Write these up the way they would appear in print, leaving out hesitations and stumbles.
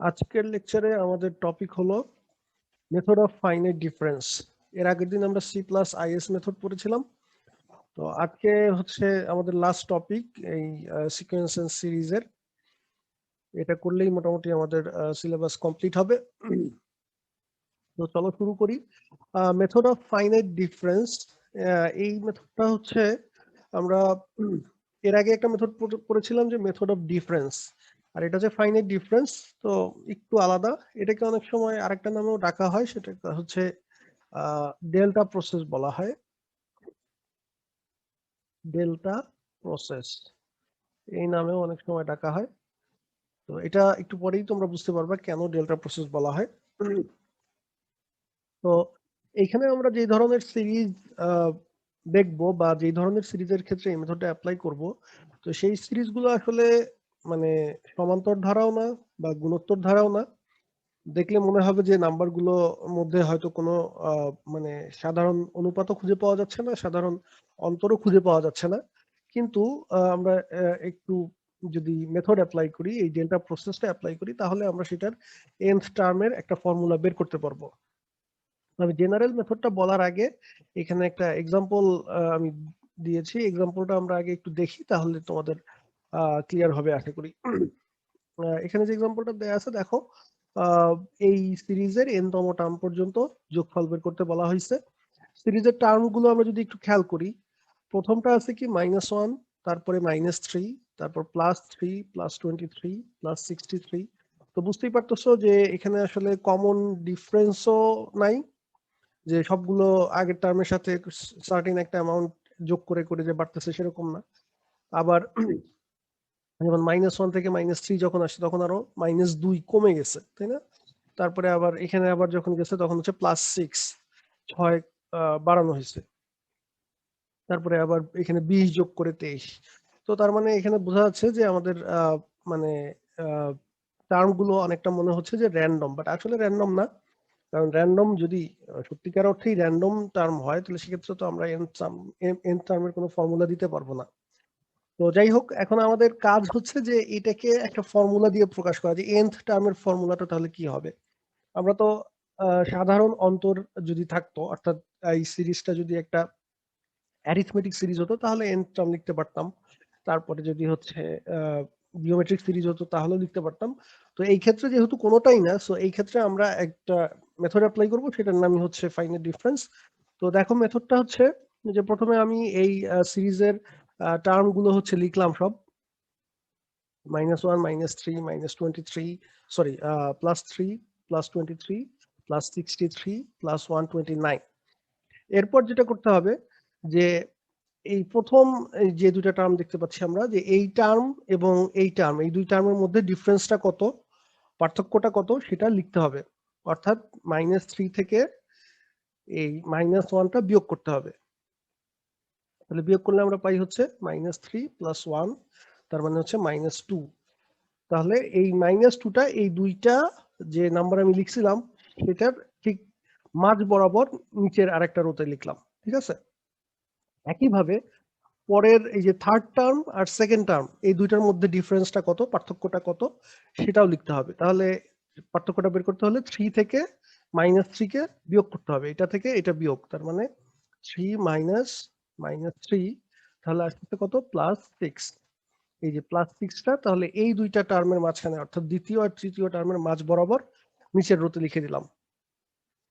আজকের লেকচারে আমাদের টপিক হলো মেথড অফ ফাইনাইট ডিফারেন্স। এর আগের দিন আমরা সি প্লাস আইএস মেথড পড়েছিলাম। তো আজকে হচ্ছে আমাদের লাস্ট টপিক এই সিকোয়েন্স এন্ড সিরিজের। এটা করলেই মোটামুটি আমাদের সিলেবাস কমপ্লিট হবে। তো চলো শুরু করি। মেথড অফ ফাইনাইট ডিফারেন্স, এই মেথডটা হচ্ছে আমরা এর আগে একটা মেথড পড়েছিলাম যে মেথড অফ ডিফারেন্স, আর এটা হচ্ছে ফাইনাইট ডিফারেন্স। তো একটু আলাদা, এটাকে অনেক সময় আরেকটা নামেও ডাকা হয়, সেটা হচ্ছে ডেল্টা প্রসেস বলা হয়। ডেল্টা প্রসেস এই নামেও অনেক সময় ডাকা হয়। তো এটা একটু পরেই তোমরা বুঝতে পারবে কেন ডেল্টা প্রসেস বলা হয়। তো এইখানে আমরা যে ধরনের সিরিজ দেখবো বা যে ধরনের সিরিজের ক্ষেত্রে এই মেথডটা অ্যাপ্লাই করব, তো সেই সিরিজগুলো আসলে মানে সমান্তর ধারাও না বা গুণোত্তর ধারাও না। দেখলে মনে হবে যে নাম্বারগুলো মধ্যে হয়তো কোনো মানে সাধারণ অনুপাতও খুঁজে পাওয়া যাচ্ছে না, সাধারণ অন্তরও খুঁজে পাওয়া যাচ্ছে না। কিন্তু আমরা একটু যদি মেথড অ্যাপ্লাই করি, এই ডেল্টা প্রসেসটা অ্যাপ্লাই করি, তাহলে আমরা সেটার nth টার্মের একটা ফর্মুলা বের করতে পারবো। আমি জেনারেল মেথডটা বলার আগে এখানে একটা এক্সাম্পল আমি দিয়েছি, এক্সাম্পলটা আমরা আগে একটু দেখি, তাহলে তোমাদের ক্লিয়ার হবে আশা করি। এখানে যে এক্সাম্পলটা দেয়া আছে দেখো, এই সিরিজের n তম টার্ম পর্যন্ত যোগফল বের করতে বলা হয়েছে। সিরিজের টার্মগুলো আমরা যদি একটু খেয়াল করি, প্রথমটা আছে কি -1, তারপরে -3, তারপর +3, +23, +63। তো বুঝতেই পারতেছো যে এখানে আসলে কমন ডিফারেন্সও নাই, যে সবগুলো আগের টার্মের সাথে সার্টেন একটা অ্যামাউন্ট যোগ করে করে যে বাড়তেছে সেরকম না। আবার যেমন -1 থেকে -3 যখন আসছে তখন আরো -2 কমে গেছে, তাই না? তারপরে আবার এখানে আবার যখন গেছে তখন হচ্ছে +6, 6 বাড়ানো হয়েছে। তারপরে আবার এখানে 20 যোগ করে 23। তো তার মানে এখানে বোঝা যাচ্ছে যে আমাদের মানে টার্ম গুলো অনেকটা মনে হচ্ছে যে র্যান্ডম, বাট আসলে র্যান্ডম না। কারণ র্যান্ডম যদি সত্যিকার অর্থেই র্যান্ডম টার্ম হয়, তাহলে সেক্ষেত্রে তো আমরা এন টার্মের কোনো ফর্মুলা দিতে পারবো না। তো যাই হোক, এখন আমাদের কাজ হচ্ছে যে এটাকে একটা ফর্মুলা দিয়ে প্রকাশ করা, যে nth টার্মের ফর্মুলাটা তাহলে কি হবে। আমরা তো সাধারণ অন্তর যদি থাকতো, অর্থাৎ এই সিরিজটা যদি একটা অ্যারিথমেটিক সিরিজ হতো তাহলে nth টার্ম লিখতে পারতাম। তারপরে যদি হচ্ছে জিওমেট্রিক সিরিজ হতো তাহলেও লিখতে পারতাম। তো এই ক্ষেত্রে যেহেতু কোনোটাই না, সো এই ক্ষেত্রে আমরা একটা মেথড অ্যাপ্লাই করব, সেটার নামই হচ্ছে ফাইনাইট ডিফারেন্স। তো দেখো মেথডটা হচ্ছে যে প্রথমে আমি এই সিরিজের টার্ম গুলো হচ্ছে লিখলাম সব, -1, -3, -23, সরি +3, +23, +63, +129। এরপর যেটা করতে হবে যে এই প্রথম এই যে দুইটা টার্ম দেখতে পাচ্ছি আমরা, যে এই টার্ম এবং এই টার্ম, এই দুই টার্মের মধ্যে ডিফারেন্সটা কত, পার্থক্যটা কত, সেটা লিখতে হবে। অর্থাৎ -3 থেকে এই -1টা বিয়োগ করতে হবে। তাহলে বিয়োগ করলে আমরা পাই হচ্ছে -3 + 1, তার মানে হচ্ছে -2। তাহলে এই -2টা এই দুইটা যে নাম্বার আমি লিখছিলাম সেটার ঠিক মাঝ বরাবর নিচের আরেকটা রোতে লিখলাম, ঠিক আছে? একইভাবে পরের এই যে থার্ড টার্ম আর সেকেন্ড টার্ম, এই দুইটার মধ্যে ডিফারেন্সটা কত, পার্থক্যটা কত, সেটাও লিখতে হবে। তাহলে পার্থক্যটা বের করতে হলে 3 থেকে -3 কে বিয়োগ করতে হবে, এটা থেকে এটা বিয়োগ, তার মানে 3 -3, তাহলে আসছে কত, +6। এই যে +6টা তাহলে এই দুইটা টার্মের মাঝখানে, অর্থাৎ দ্বিতীয় আর তৃতীয় টার্মের মাঝ বরাবর নিচের রোতে লিখে দিলাম।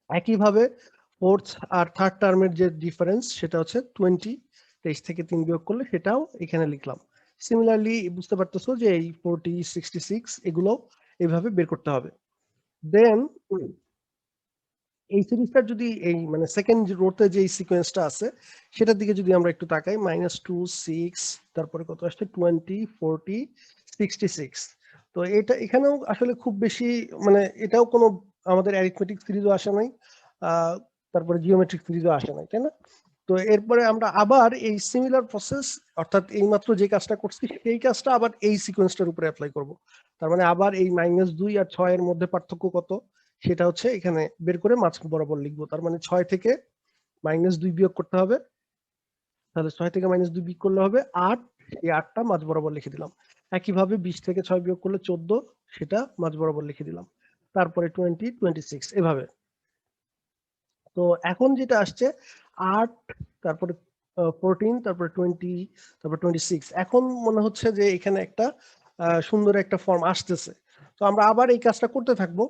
একইভাবে ফোর্থ আর থার্ড টার্মের যে ডিফারেন্স সেটা হচ্ছে 20, 23 থেকে 3 বিয়োগ করলে সেটাও এখানে লিখলাম। সিমিলারলি বুঝতে পারতেছো যে এই 40, 66 এগুলো এইভাবে বের করতে হবে। দেন এই সিরিজটার যদি এই মানে সেকেন্ড রোতে যে সিকোয়েন্সটা আছে সেটার দিকে যদি আমরা একটু তাকাই, -2, 6, তারপরে কত আসছে 20, 40, 66। তো এটা এখানেও আসলে খুব বেশি মানে এটাও কোনো আমাদের অ্যারিথমেটিক সিরিজও আসে নাই, তারপরে জিওমেট্রিক সিরিজও আসে নাই, তাই না? তো এরপরে আমরা আবার এই সিমিলার প্রসেস, অর্থাৎ এইমাত্র যে কাজটা করছি সেই কাজটা আবার এই সিকোয়েন্সটার উপরে অ্যাপ্লাই করব। তার মানে আবার এই -2 আর 6 এর মধ্যে পার্থক্য কত সেটা হচ্ছে এখানে বের করে মাঝ বরাবর লিখবো। তার মানে 6 থেকে -2 বিয়োগ করতে হবে, তাহলে 6 থেকে -2 বিয়োগ করলে হবে 8, এই 8টা মাঝ বরাবর লিখে দিলাম। একইভাবে 20 থেকে 6 বিয়োগ করলে 14, সেটা মাঝ বরাবর লিখে দিলাম। তারপরে 20, 26 এভাবে। তো এখন যেটা আসছে 8, তারপরে 14, তারপরে 20, তারপর 26। এখন মনে হচ্ছে যে এখানে একটা সুন্দর একটা ফর্ম আসতেছে। তো আমরা আবার এই কাজটা করতে থাকবো,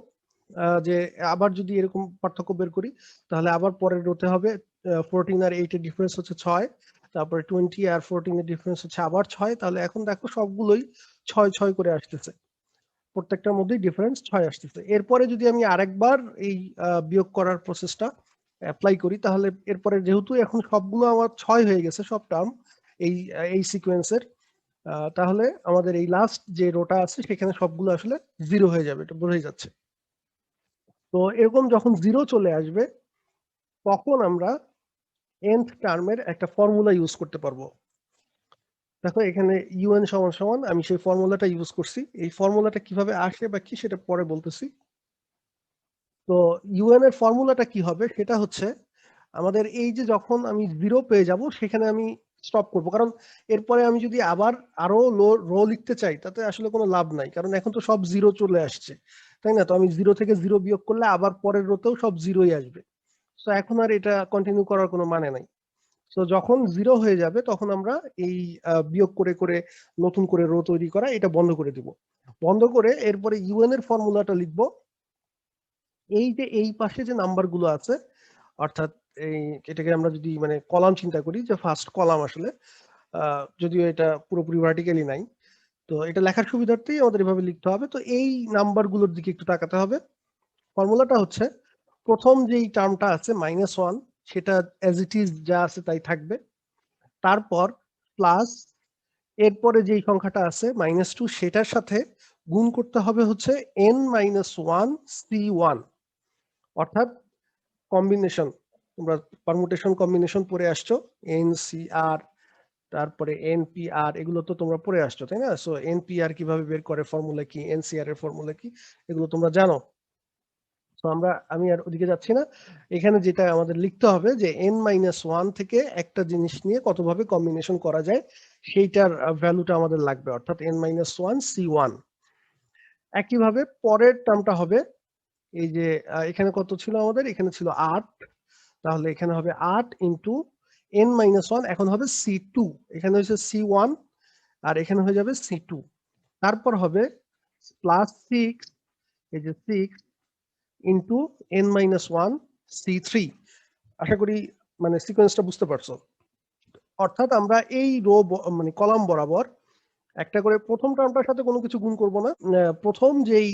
যে আবার যদি এরকম পার্থক্য বের করি তাহলে আবার পরের রোতে হবে 14 আর 8 এর ডিফারেন্স হচ্ছে 6, তারপরে 20 আর 14 এর ডিফারেন্স হচ্ছে আবার 6। তাহলে এখন দেখো সবগুলোই 6 6 করে আসতেছে, প্রত্যেকটার মধ্যেই ডিফারেন্স 6 আসতেছে। এরপরে যদি আমি আরেকবার এই বিয়োগ করার প্রসেসটা অ্যাপ্লাই করি তাহলে এরপরে যেহেতু এখন সবগুলো আমার 6 হয়ে গেছে সব টার্ম এই সিকোয়েন্সের, তাহলে আমাদের এই লাস্ট যে রোটা আছে সেখানে সবগুলো আসলে 0 হয়ে যাবে, এটা বোঝাই যাচ্ছে। তো এরকম যখন 0 চলে আসবে তখন আমরা nth টার্মের একটা ফর্মুলা ইউজ করতে পারবো। দেখো এখানে un সমান সমান আমি সেই ফর্মুলাটা ইউজ করছি। এই ফর্মুলাটা কিভাবে আসে বা কি সেটা পরে বলতেছি। তো un এর ফর্মুলাটা কি হবে সেটা হচ্ছে আমাদের এই যে যখন আমি 0 পেয়ে যাব সেখানে আমি স্টপ করব, কারণ এরপরে আমি যদি আবার আরো রো লিখতে চাই তাতে আসলে কোনো লাভ নাই, কারণ এখন তো সব 0 চলে আসছে, তাই না? তো আমি 0 থেকে 0 বিয়োগ করলে আবার পরের রোতেও সব 0ই আসবে। তো এখন আর এটা কন্টিনিউ করার কোনো মানে নাই। তো যখন 0 হয়ে যাবে তখন আমরা এই বিয়োগ করে করে নতুন করে রো তৈরি করা এটা বন্ধ করে দিব। বন্ধ করে এরপরে un এর ফর্মুলাটা লিখব। এই যে এই পাশে যে নাম্বারগুলো আছে, অর্থাৎ এই এটাকে আমরা যদি মানে কলাম চিন্তা করি, যে ফার্স্ট কলাম আসলে যদিও এটা পুরোপুরি ভার্টিক্যালি নাই, তো এটা লেখার সুবিধার্থেই আমাদের এভাবে লিখতে হবে। তো এই নাম্বারগুলোর দিকে একটু তাকাতে হবে। ফর্মুলাটা হচ্ছে প্রথম যেই টার্মটা আছে -1 সেটা অ্যাজ ইট ইজ যা আছে তাই থাকবে, তারপর প্লাস এরপরে যেই সংখ্যাটা আছে -2 সেটার সাথে গুণ করতে হবে হচ্ছে n-1 c1, অর্থাৎ কম্বিনেশন। তোমরা পারমুটেশন কম্বিনেশন পড়ে আসছো, এনসিআর, তারপরে এনপিআর, এগুলো তো তোমরা পড়ে আসছো তাই না? সো এনপিআর কিভাবে বের করে, ফর্মুলা কি, এনসিআর এর ফর্মুলা কি, এগুলো তোমরা জানো। তো আমি আর ওদিকে যাচ্ছি না। এখানে যেটা আমাদের লিখতে হবে যে n-1 থেকে একটা জিনিস নিয়ে কতভাবে কম্বিনেশন করা যায় সেইটার ভ্যালুটা আমাদের লাগবে, অর্থাৎ n-1 c1। একইভাবে পরের টার্মটা হবে এই যে এখানে কত ছিল আমাদের, এখানে ছিল 8, তাহলে এখানে হবে 8 ইন্টু n-1, এখন হবে c2, এখানে হচ্ছে c1 আর এখানে হয়ে যাবে c2। তারপর হবে প্লাস 6, এই যে 6 ইন্টু n-1 c3। আশা করি মানে সিকোয়েন্সটা বুঝতে পারছো। অর্থাৎ আমরা এই মানে কলাম বরাবর একটা করে প্রথম টার্মটার সাথে কোনো কিছু গুণ করব না, প্রথম যেই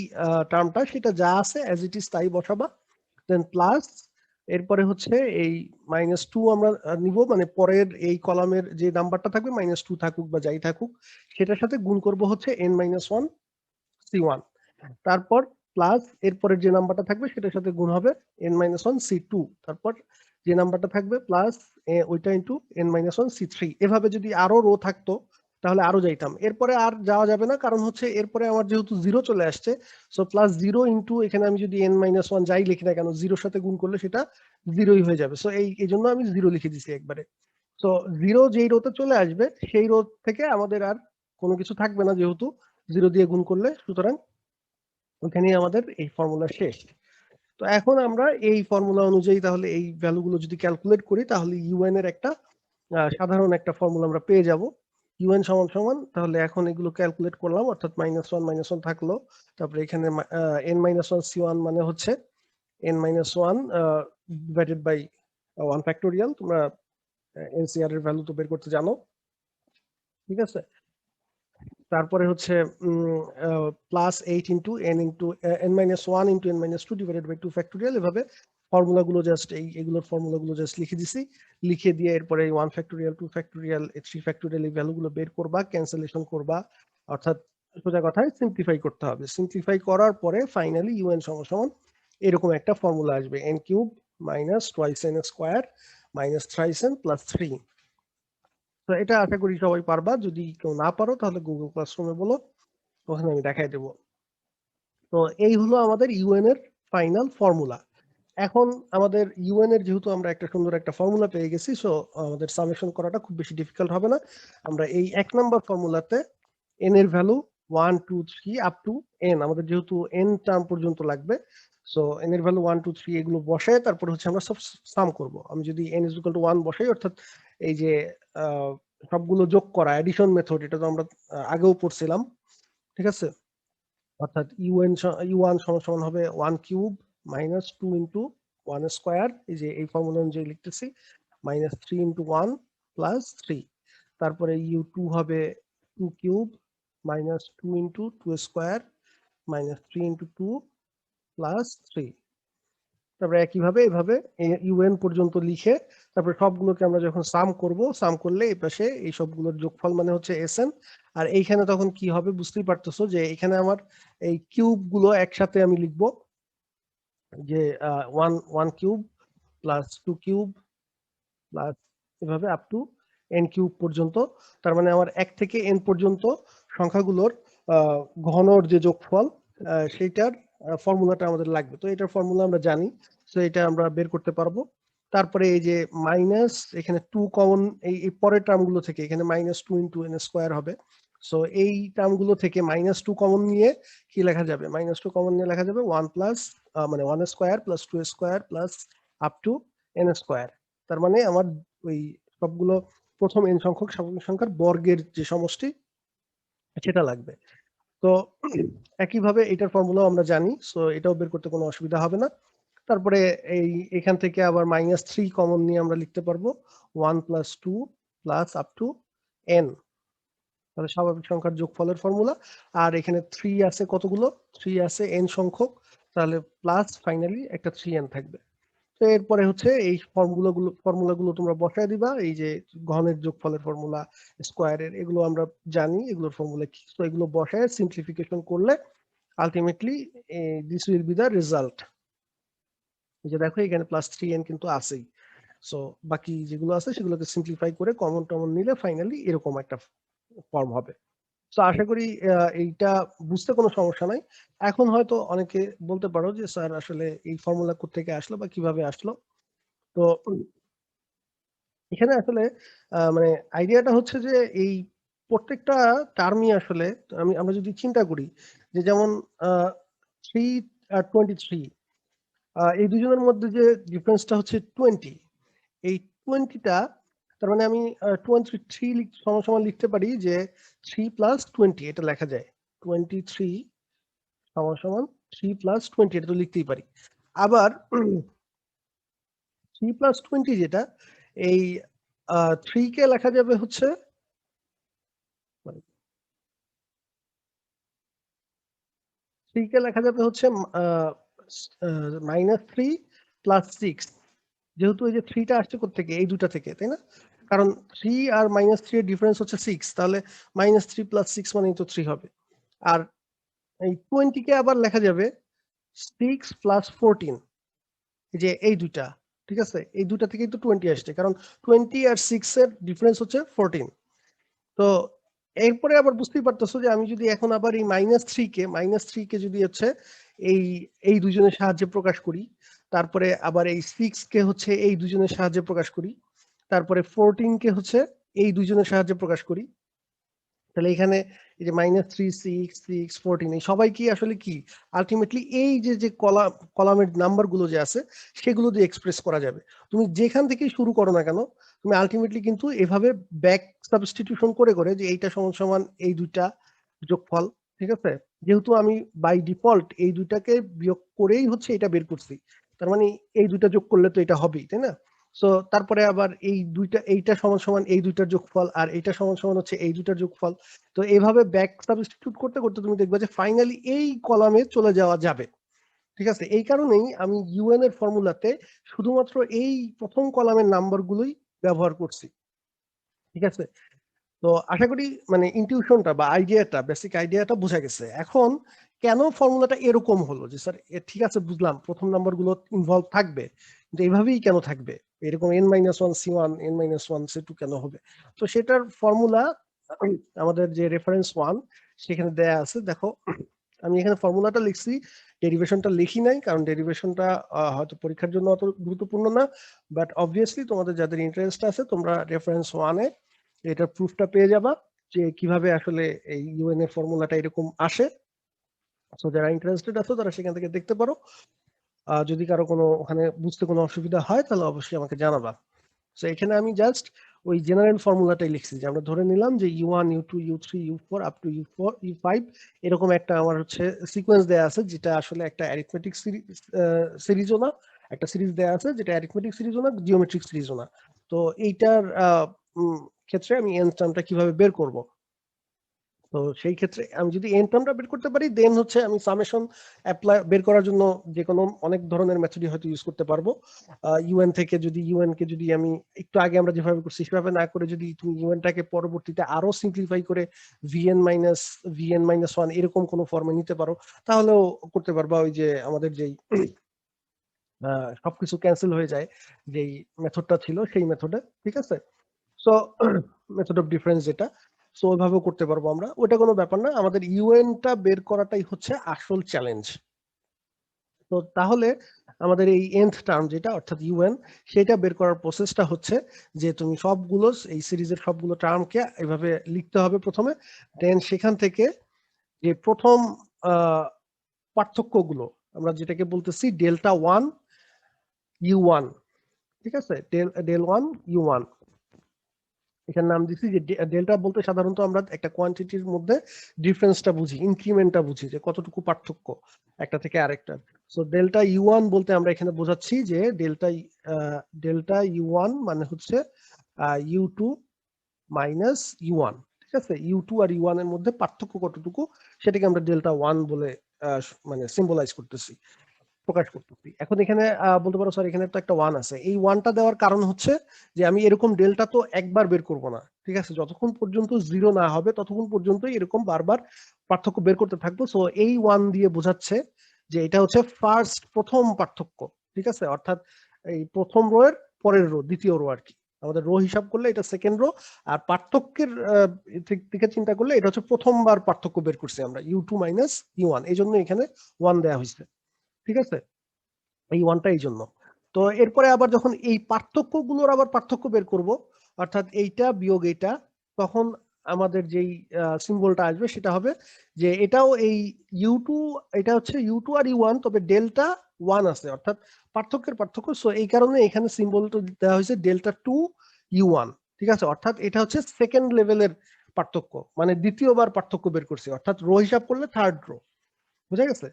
টার্মটা সেটা যা আছে অ্যাজ ইট ইজ তাই বসাবা, দেন প্লাস এরপরে হচ্ছে এই -2 আমরা নিব, মানে পরের এই কলামের যে নাম্বারটা থাকবে -2 থাকুক বা যাই থাকুক সেটার সাথে গুণ করব হচ্ছে n-1 c1, তারপর প্লাস এরপরের যে নাম্বারটা থাকবে সেটার সাথে গুণ হবে n-1 c2, তারপর যে নাম্বারটা থাকবে প্লাস ওইটা ইন্টু n-1 c3। এভাবে যদি আরো রো থাকতো তাহলে আরো যাইতাম, এরপরে আর যাওয়া যাবে না, কারণ হচ্ছে এরপরে আমার যেহেতু 0 চলে আসছে, সো প্লাস 0 ইন্টু এখানে আমি যদি n-1 যাই লিখি না কেন 0 সাথে গুণ করলে সেটা 0ই হয়ে যাবে। সো এই জন্য আমি 0 লিখে দিছি একবারে। তো 0 যেই রোতে চলে আসবে সেই রো থেকে আমাদের আর কোনো কিছু থাকবে না, যেহেতু 0 দিয়ে গুণ করলে, সুতরাং ওখানেই আমাদের এই ফর্মুলা শেষ। তো এখন আমরা এই ফর্মুলা অনুযায়ী তাহলে এই ভ্যালুগুলো যদি ক্যালকুলেট করি তাহলে ইউএন এর একটা সাধারণ একটা ফর্মুলা আমরা পেয়ে যাব। ইউএন সমান সমান, তাহলে এখন এগুলো ক্যালকুলেট করলাম, অর্থাৎ -1 থাকলো, তারপরে এখানে n-1 c1 মানে হচ্ছে n-1 ডিভাইডেড বাই 1 ফ্যাক্টোরিয়াল। তোমরা এনসিআর এর ভ্যালু তো বের করতে জানো, ঠিক আছে? তারপরে হচ্ছে plus 8 into n-1 into n-2 divided by 2 factorial. এভাবে ফর্মুলাগুলো জাস্ট এগুলোর ফর্মুলাগুলো জাস্ট লিখে দিছি, লিখে দিয়ে এরপরে 1 ফ্যাক্টোরিয়াল, 2 ফ্যাক্টোরিয়াল, 3 ফ্যাক্টোরিয়াল এই ভ্যালুগুলো বের করবা, ক্যান্সেলেশন করবা, অর্থাৎ সোজা কথায় সিম্পলিফাই করতে হবে। সিম্পলিফাই করার পরে ফাইনালি ইউএন সমান সমান এরকম একটা ফর্মুলা আসবে, n cube minus twice n square minus thrice n plus 3। তো এটা আশা করি সবাই পারবা, যদি কেউ না পারো তাহলে গুগল ক্লাসরুমে বলো, ওখানে আমি দেখাই দেবো। তো এই হলো আমাদের ইউএন এর ফাইনাল ফর্মুলা। এখন আমাদের ইউএন এর যেহেতু আমরা একটা সুন্দর একটা ফর্মুলা পেয়ে গেছি, সো আমাদের সামেশন করাটা খুব বেশি ডিফিকাল্ট হবে না। আমরা এই 1 নাম্বার ফর্মুলাতে n এর ভ্যালু 1 2 3 আপ টু n, আমাদের যেহেতু n টার্ম পর্যন্ত লাগবে, সো n এর ভ্যালু 1 2 3 এগুলো বসায় তারপর হচ্ছে আমরা সব সাম করব। আমি যদি n = 1 বসাই, অর্থাৎ এই যে সবগুলো যোগ করা অ্যাডিশন মেথড, এটা তো আমরা আগেও পড়ছিলাম, ঠিক আছে? অর্থাৎ u1 সমান হবে 1 কিউব মাইনাস 2 ইনটু 1 স্কয়ার, এই যে এই ফর্মুলা অনুযায়ী লিখতেছি, মাইনাস 3 ইনটু 1 প্লাস 3। তারপরে u2 হবে 2 cube minus 2 into 2 square minus 3 into 2 plus 3। তারপরে একইভাবে এভাবে un পর্যন্ত লিখে তারপরে সবগুলোকে আমরা যখন সাম করব, সাম করলে এই পাশে এই সবগুলোর যোগফল মানে হচ্ছে sn। আর এইখানে তখন কি হবে বুঝতেই পারতেছো যে এখানে আমার এই কিউব গুলো একসাথে আমি লিখব, যে 1 কিউব প্লাস 2 কিউব প্লাস এভাবে আপ টু n কিউব পর্যন্ত। তার মানে আমার 1 থেকে n পর্যন্ত সংখ্যাগুলোর ঘনর যে যোগফল সেইটার ফর্মুলাটা আমাদের লাগবে। তো এটার ফর্মুলা আমরা জানি, সো এটা আমরা বের করতে পারবো। তারপরে এই যে মাইনাস এখানে 2 কমন, এই পরের টার্মগুলো থেকে এখানে মাইনাস 2 ইনটু n স্কয়ার হবে। সো এই টার্মগুলো থেকে মাইনাস 2 কমন নিয়ে কি লেখা যাবে, মাইনাস 2 কমন নিয়ে লেখা যাবে 1 প্লাস মানে 1 square plus 2 square plus up to n square. তার মানে আমার ওই সবগুলো প্রথম n সংখ্যক স্বাভাবিক সংখ্যার বর্গের যে সমষ্টি সেটা লাগবে। তো একইভাবে এটার ফর্মুলাও আমরা জানি, সো এটাও বের করতে কোনো অসুবিধা হবে না। তারপরে এখান থেকে আবার মাইনাস 3 কমন নিয়ে আমরা লিখতে পারবো 1 plus 2 plus up to n, তাহলে স্বাভাবিক সংখ্যার যোগফলের ফর্মুলা। আর এখানে 3 আছে কতগুলো, 3 আছে n সংখ্যক, তাহলে প্লাস ফাইনালি একটা 3n থাকবে। তো এরপরে হচ্ছে এই ফর্মুলাগুলো তোমরা বসায় দিবা, এই যে ঘনের যোগফলের ফর্মুলা, স্কয়ারের, এগুলো আমরা জানি এগুলোর ফর্মুলা কি। তো এগুলো বসায় সিম্পলিফিকেশন করলে ultimately this will be the result. এই যে দেখো এখানে প্লাস 3n কিন্তু আছেই। সো বাকি যেগুলো আছে সেগুলোকে সিম্পলিফাই করে কমন টমন নিলে ফাইনালি এরকম একটা ফর্ম হবে। তো আশা করি এইটা বুঝতে কোনো সমস্যা নাই। এখন হয়তো অনেকে বলতে পারো যে স্যার আসলে এই ফর্মুলা কোত্থেকে আসলো বা কিভাবে আসলো। তো এখানে আসলে মানে আইডিয়াটা হচ্ছে যে এই প্রত্যেকটা টার্মই আসলে আমরা যদি চিন্তা করি যে যেমন 3 আর 23, এই দুজনের মধ্যে যে ডিফারেন্সটা হচ্ছে 20, এই 20টা তার মানে আমি 23 সমান সমান লিখতে পারি যে 3 প্লাস 20, এটা লেখা যায় 23 সমান সমান 3 প্লাস 20, এটা তো লিখতেই পারি। আবার 3 প্লাস 20 যেটা, এই 3 কে লেখা যাবে হচ্ছে 3 কে লেখা যাবে হচ্ছে -3 প্লাস 6, যেহেতু এই যে 3 টা আসছে কোত্থেকে, এই দুটা থেকে, তাই না? কারণ 3 আর -3 এর ডিফারেন্স হচ্ছে 6, তাহলে -3 প্লাস 6 মানেই তো 3 হবে। আর এই 20 কে আবার লেখা যাবে 6 প্লাস 14, এই যে এই দুইটা, ঠিক আছে? এই দুটা থেকেই তো 20 আসছে, কারণ 20 আর 6 এর ডিফারেন্স হচ্ছে 14। তো এরপরে আবার বুঝতেই পারতেছো যে আমি যদি এখন আবার এই -3 কে যদি হচ্ছে এই এই দুজনের সাহায্যে প্রকাশ করি, তারপরে আবার এই 6 কে হচ্ছে এই দুজনের সাহায্যে প্রকাশ করি, তারপরে 14 কে হচ্ছে এই দুজনের সাহায্যে প্রকাশ করি, তাহলে এখানে এই যে -3 6 6 14 এই সবাই কি আসলে কি আলটিমেটলি এই যে কলামের নাম্বার গুলো যে আছে সেগুলো দিয়ে এক্সপ্রেস করা যাবে। তুমি যেখান থেকে শুরু করো না কেন, তুমি আলটিমেটলি কিন্তু এভাবে ব্যাক সাবস্টিটিউশন করে করে যে এইটা সমান সমান এই দুইটা যোগফল, ঠিক আছে? যেহেতু আমি বাই ডিফল্ট এই দুইটাকে বিয়োগ করেই হচ্ছে এটা বের করছি, তার মানে এই দুইটা যোগ করলে তো এটা হবেই, তাই না? সো তারপরে আবার এই দুইটা, এইটা সমান সমান এই দুইটার যোগফল আর এইটা সমান সমান হচ্ছে এই দুইটার যোগফল। তো এইভাবে ব্যাক সাবস্টিটিউট করতে করতে তুমি দেখবে যে ফাইনালি এই কলামে চলে যাওয়া যাবে, ঠিক আছে? এই কারণেই আমি ইউএন এর ফর্মুলাতে শুধুমাত্র এই প্রথম কলামের নাম্বারগুলোই ব্যবহার করছি, ঠিক আছে? তো আশা করি মানে ইনটিউশনটা বা আইডিয়াটা, বেসিক আইডিয়াটা বোঝা গেছে। এখন কেন ফর্মুলাটা এরকম হলো যে স্যার ঠিক আছে বুঝলাম প্রথম নাম্বারগুলো ইনভলভ থাকবে, কিন্তু এইভাবেই কেন থাকবে, এরকম n-1 c1 n-1 c2 কেন হবে? তো সেটার ফর্মুলা আমাদের যে রেফারেন্স 1 সেখানে দেয়া আছে, দেখো আমি এখানে ফর্মুলাটা লিখছি, ডেরিভেশনটা লিখি নাই, কারণ ডেরিভেশনটা হয়তো পরীক্ষার জন্য অত গুরুত্বপূর্ণ না, বাট অবভিয়াসলি তোমাদের যাদের ইন্টারেস্ট আছে তোমরা রেফারেন্স 1 এ এটার প্রুফটা পেয়ে যাবা, যে কিভাবে আসলে এই ইউএন এর ফর্মুলাটা এরকম আসে। সো যারা ইন্টারেস্টেড আছো তারা সেখান থেকে দেখতে পারো। যদি কারো কোনো ওখানে বুঝতে কোনো অসুবিধা হয় তাহলে অবশ্যই আমাকে জানাবা। সো এখানে আমি জাস্ট ওই জেনারেল ফর্মুলাটাই লিখছি, যে আমরা ধরে নিলাম যে U1 U2 U3 U4 up to U4 U5 এরকম একটা আমার হচ্ছে সিকোয়েন্স দেয়া আছে, যেটা আসলে একটা অ্যারিথমেটিক সিরিজও না, একটা সিরিজ দেয়া আছে যেটা অ্যারিথমেটিক সিরিজও না, জিওমেট্রিক সিরিজও না। তো এইটার ক্ষেত্রে আমি এন টার্মটা কিভাবে বের করব। তো সেই ক্ষেত্রে আমি যদি এন টার্মটা বের করতে পারি, দেন হচ্ছে আমি সামেশন অ্যাপ্লাই বের করার জন্য যে কোনো অনেক ধরনের মেথডই হয়তো ইউজ করতে পারবো। ইউএন থেকে যদি ইউএন কে যদি আমি একটু আগে আমরা যেভাবে করছি সেভাবে না করে যদি তুমি ইউএন টাকে পরবর্তীতে আরো সিম্পলিফাই করে vn-1 এরকম কোনো ফর্মে নিতে পারো, তাহলেও করতে পারবা। ওই যে আমাদের যেই সবকিছু ক্যান্সেল হয়ে যায় যেই মেথডটা ছিল সেই মেথডে, ঠিক আছে। সো মেথড অফ ডিফারেন্স যেটা, সো ওইভাবেও করতে পারবো আমরা, ওটা কোনো ব্যাপার না। আমাদের ইউএনটা বের করাটাই হচ্ছে আসল চ্যালেঞ্জ। তো তাহলে আমাদের এই nth টার্ম যেটা অর্থাৎ ইউএন, সেটা বের করার প্রসেসটা হচ্ছে যে তুমি সবগুলো এই সিরিজের সবগুলো টার্মকে এভাবে লিখতে হবে প্রথমে, দেন সেখান থেকে যে প্রথম পার্থক্যগুলো আমরা যেটাকে বলতেছি ডেল্টা ওয়ান U1, ঠিক আছে, ডেল ওয়ান U1, এখানে নাম দিচ্ছি যে ডেল্টা বলতে সাধারণত আমরা একটা কোয়ান্টিটির মধ্যে ডিফারেন্সটা বুঝি, ইনক্রিমেন্টটা বুঝি যে কতটুকু পার্থক্য একটা থেকে আরেকটা। সো ডেল্টা U1 বলতে আমরা এখানে বোঝাচ্ছি যে ডেল্টা U1 মানে হচ্ছে U2 মাইনাস U1, ঠিক আছে। U2 আর U1 এর মধ্যে পার্থক্য কতটুকু সেটাকে আমরা ডেল্টা 1 বলে মানে সিম্বলাইজ করতেছি, প্রকাশ করতেছি। এখন এখানে বলতে পারো স্যার এখানে তো একটা ওয়ান আছে, এই ওয়ানটা দেওয়ার কারণ হচ্ছে যে আমি এরকম ডেল্টা তো একবার বের করব না, ঠিক আছে, যতক্ষণ পর্যন্ত জিরো না হবে ততক্ষণ পর্যন্ত এরকম বারবার পার্থক্য বের করতে থাকবো। সো এই ওয়ান দিয়ে বোঝাচ্ছে যে এটা হচ্ছে প্রথম পার্থক্য, ঠিক আছে, অর্থাৎ এই প্রথম রো এর পরের রো, দ্বিতীয় রো আর কি। আমাদের রো হিসাব করলে এটা সেকেন্ড রো, আর পার্থক্যের থেকে চিন্তা করলে এটা হচ্ছে প্রথমবার পার্থক্য বের করছি আমরা, U2 মাইনাস U1, এই জন্য এখানে ওয়ান দেওয়া হয়েছে, ঠিক আছে, এই ওয়ানটা এই জন্য। তো এরপরে আবার যখন এই পার্থক্যগুলোর আবার পার্থক্য বের করব, অর্থাৎ এইটা বিয়োগ এইটা, তখন আমাদের যেই সিম্বলটা আসবে সেটা হবে যে এটাও এই U2, এটা হচ্ছে U2 আর U1, তবে ডেল্টা 1 আছে, অর্থাৎ পার্থক্যের পার্থক্য। সো এই কারণে এখানে সিম্বলটা দেওয়া হয়েছে ডেল্টা 2 U1, ঠিক আছে, অর্থাৎ এটা হচ্ছে সেকেন্ড লেভেলের পার্থক্য, মানে দ্বিতীয়বার পার্থক্য বের করছি, অর্থাৎ রো হিসাব করলে থার্ড রো, বুঝা গেছে।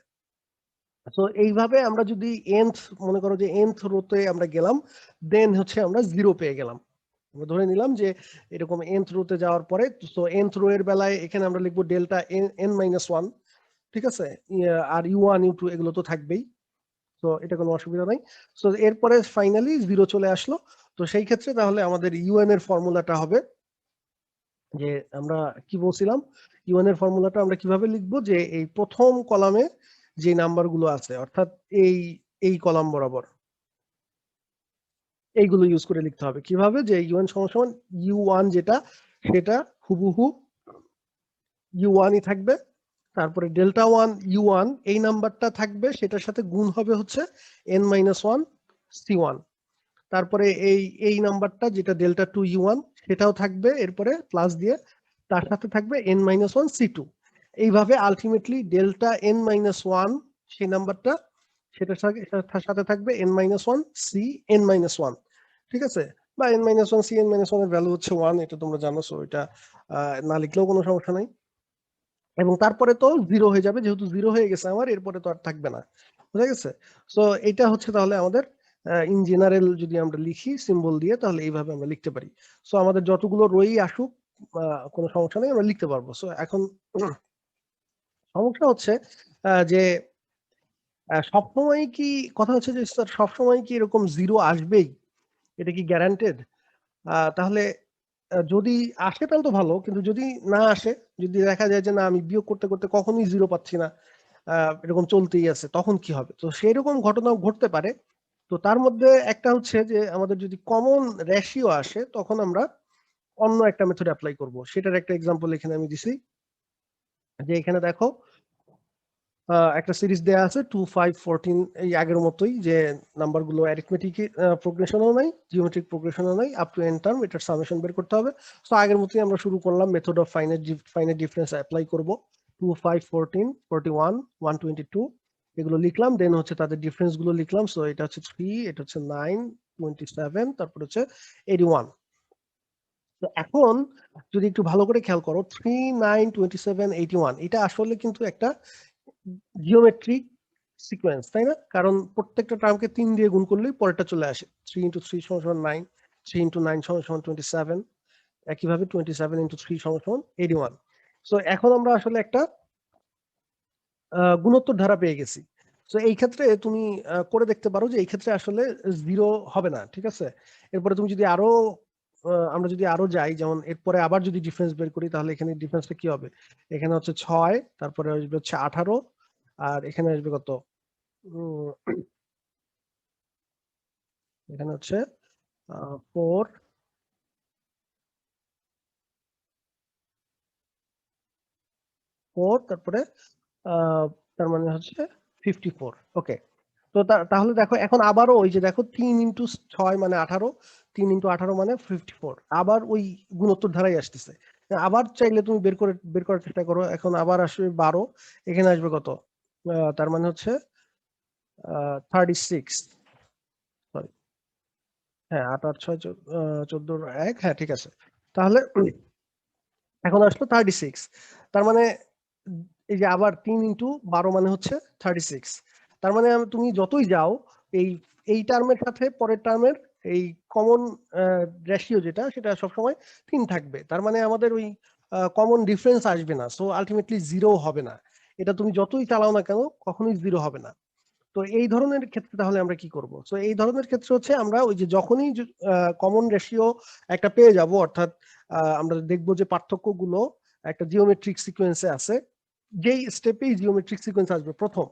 তো এইভাবে আমরা যদি nth মনে করো যে nth রোতে আমরা গেলাম, দেন হচ্ছে আমরা জিরো পেয়ে গেলাম। আমরা ধরে নিলাম যে এরকম nth রোতে যাওয়ার পরে, তো nth রো এর বেলায় এখানে আমরা লিখবো ডেল্টা n-1, ঠিক আছে, আর U1 U2 এগুলো তো থাকবেই, তো এটা কোনো অসুবিধা নাই। তো এরপরে ফাইনালি জিরো চলে আসলো। তো সেই ক্ষেত্রে তাহলে আমাদের ইউএন এর ফর্মুলাটা হবে যে আমরা কি বলছিলাম, ইউএন এর ফর্মুলাটা আমরা কিভাবে লিখবো, যে এই প্রথম কলামে যে নাম্বারগুলো আছে অর্থাৎ এই এই কলাম বরাবর এইগুলো ইউজ করে লিখতে হবে। কিভাবে, যে ইউএন সমান U1 যেটা, সেটা হুবহু U1 ই থাকবে, তারপরে ডেল্টা 1 U1 এই নাম্বারটা থাকবে, সেটার সাথে গুণ হবে হচ্ছে n-1 C1, তারপরে এই নাম্বারটা যেটা ডেল্টা 2 U1 সেটাও থাকবে এরপরে প্লাস দিয়ে, তার সাথে থাকবে n-1 C2। এইভাবে আলটিমেটলি ডেল্টা n-1 সেই নাম্বারটা, সেটার সাথে থাকবে n-1 C n-1, ঠিক আছে, বা n-1 C n-1 এর ভ্যালু হচ্ছে 1, এটা তোমরা জানো, সো এটা না লিখলেও কোনো সমস্যা নাই। এবং তারপরে তো জিরো হয়ে যাবে, যেহেতু জিরো হয়ে গেছে আমার, এরপরে তো আর থাকবে না, বুঝা গেছে। সো এটা হচ্ছে তাহলে আমাদের ইন জেনারেল যদি আমরা লিখি সিম্বল দিয়ে, তাহলে এইভাবে আমরা লিখতে পারি। সো আমাদের যতগুলো রোই আসুক কোনো সমস্যা নেই, আমরা লিখতে পারবো। সো এখন সমস্যা হচ্ছে যে সবসময় কি, কথা হচ্ছে যে স্যার সবসময় কি এরকম জিরো আসবেই, এটা কি গ্যারান্টেড? তাহলে যদি আসে তাহলে তো ভালো, কিন্তু যদি না আসে, যদি দেখা যায় যে না আমি বিয়োগ করতে করতে কখনোই জিরো পাচ্ছি না, এরকম চলতেই আছে, তখন কি হবে? তো সেরকম ঘটনাও ঘটতে পারে। তো তার মধ্যে একটা হচ্ছে যে আমাদের যদি কমন রেশিও আসে, তখন আমরা অন্য একটা মেথড অ্যাপ্লাই করব। সেটার একটা এক্সাম্পল এখানে আমি দিছি, যে এখানে দেখো একটা সিরিজ দেয়া আছে 2 5 14 এই আগের মতোই, যে নাম্বারগুলো অ্যারিথমেটিক প্রোগ্রেশনও নাই, জিওমেট্রিক প্রোগ্রেশনও নাই, আপ টু এন টার্ম এটার সামেশন বের করতে হবে। সো আগের মতোই আমরা শুরু করলাম, method of finite difference apply করব। 2 5 14 41 122 এগুলো লিখলাম, দেন হচ্ছে তাদের ডিফারেন্স গুলো লিখলাম। সো এটা হচ্ছে 3, এটা হচ্ছে 9 27, তারপর হচ্ছে 81। তো এখন যদি একটু ভালো করে খেয়াল করো, 3 9 27 81 এটা আসলে কিন্তু একটা জিওমেট্রিক সিকোয়েন্স, তাই না? কারণ প্রত্যেকটা টার্মকে 3 দিয়ে গুণ করলেই পরেরটা চলে আসে। 3 ইন্টু 3 সমান 9, 3 ইন্টু 9 সমান 27, একইভাবে 27 ইন্টু 3 সমান 81। সো এখন আমরা আসলে একটা গুণোত্তর ধারা পেয়ে গেছি। সো এই ক্ষেত্রে তুমি করে দেখতে পারো যে এই ক্ষেত্রে আসলে জিরো হবে না, ঠিক আছে? এরপরে তুমি যদি আরো আমরা যদি আরো যাই, যেমন এরপরে আবার যদি ডিফারেন্স বের করি, তাহলে এখানে ডিফারেন্সটা কি হবে? এখানে হচ্ছে 6, তারপরে আসবে হচ্ছে 18, আর এখানে আসবে কত? উম, এখানে হচ্ছে 4 4, তারপরে তার মানে হচ্ছে 54। ওকে, তো তাহলে দেখো এখন আবারও ওই যে দেখো 3 ইন্টু 6 মানে 18, 3 ইন্টু 18 মানে 54, আবার ওই গুণোত্তর ধারাই আসতেছে। আবার চাইলে তুমি বের করার চেষ্টা করো, এখন আবার আসবে 12, এখানে আসবে কত? তার মানে হচ্ছে 36, সরি, হ্যাঁ 8 8 6 14 1, হ্যাঁ ঠিক আছে। তাহলে এখন আসলো 36, তার মানে এই যে আবার 3 ইন্টু 12 মানে হচ্ছে 36। তার মানে তুমি যতই যাও, এই এই টার্মের সাথে পরের টার্মের এই কমন রেশিও যেটা, সেটা সবসময় 3 থাকবে। তার মানে আমাদের ওই কমন ডিফারেন্স আসবে না, সো আলটিমেটলি জিরো হবে না। এটা তুমি যতই চালাও না কেন কখনোই জিরো হবে না। তো এই ধরনের ক্ষেত্রে তাহলে আমরা কি করব? তো এই ধরনের ক্ষেত্রে হচ্ছে আমরা ওই যে যখনই কমন রেশিও একটা পেয়ে যাব, অর্থাৎ আমরা দেখবো যে পার্থক্যগুলো একটা জিওমেট্রিক সিকোয়েন্সে আছে, যেই স্টেপেই জিওমেট্রিক সিকোয়েন্স আসবে প্রথম,